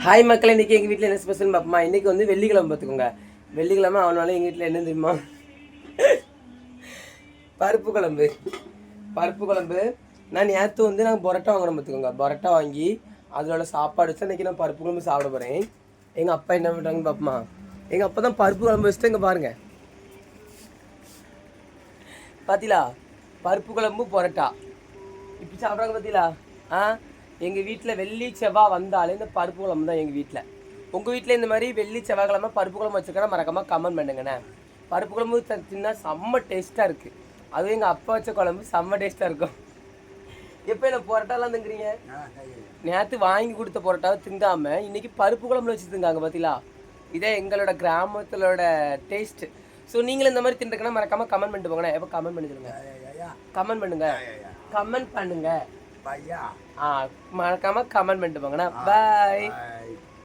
Hi மக்கள், இன்றைக்கி எங்கள் வீட்டில் என்ன ஸ்பெஷல் பார்ப்போமா? இன்றைக்கி வந்து வெள்ளிக்கிழமை பார்த்துக்கோங்க. வெள்ளிக்கிழமை அவனால எங்கள் வீட்டில் என்ன தெரியுமா? பருப்பு குழம்பு. நான் நேற்று வந்து நாங்கள் பரோட்டா வாங்கணும் பார்த்துக்கோங்க. பரோட்டா வாங்கி அதோட சாப்பாடு வச்சு இன்றைக்கி நான் பருப்பு குழம்பு சாப்பிட போகிறேன். எங்கள் அப்பா என்ன பண்ணுறாங்கன்னு பார்ப்போமா? எங்கள் அப்பா தான் பருப்பு குழம்பு வச்சுட்டு இங்கே பாருங்கள். பார்த்தீங்களா? பருப்பு குழம்பு பரோட்டா இப்படி சாப்பிட்றாங்க பார்த்தீங்களா? எங்கள் வீட்டில் வெள்ளி செவ்வாய் வந்தாலே இந்த பருப்பு குழம்பு தான் எங்கள் வீட்டில். உங்கள் வீட்டில் இந்த மாதிரி வெள்ளி செவ்வாய்க்கிழமை பருப்பு குழம்பு வச்சுருக்கா மறக்காமல் கமெண்ட் பண்ணுங்கண்ணே. பருப்பு குழம்பு தின்னா செம்ம டேஸ்ட்டாக இருக்குது. அதுவும் எங்கள் அப்பா வச்ச குழம்பு செம்ம டேஸ்ட்டாக இருக்கும். எப்போ என்ன பரோட்டாலாம் திங்குறீங்க? நேற்று வாங்கி கொடுத்த பரோட்டாவை திங்காமல் இன்றைக்கி பருப்பு குழம்புல வச்சு திங்காங்க பார்த்தீங்களா? இதே எங்களோட கிராமத்திலோட டேஸ்ட்டு. ஸோ நீங்களும் இந்த மாதிரி தின்றுக்கன்னா மறக்காமல் கமெண்ட் பண்ணிட்டு போங்கண்ணே. எப்போ கமெண்ட் பண்ணி சொல்லுங்க. கமெண்ட் பண்ணுங்க. மறக்காம கமெண்ட் பண்ணிட்டு போங்கண்ணா. பாய்.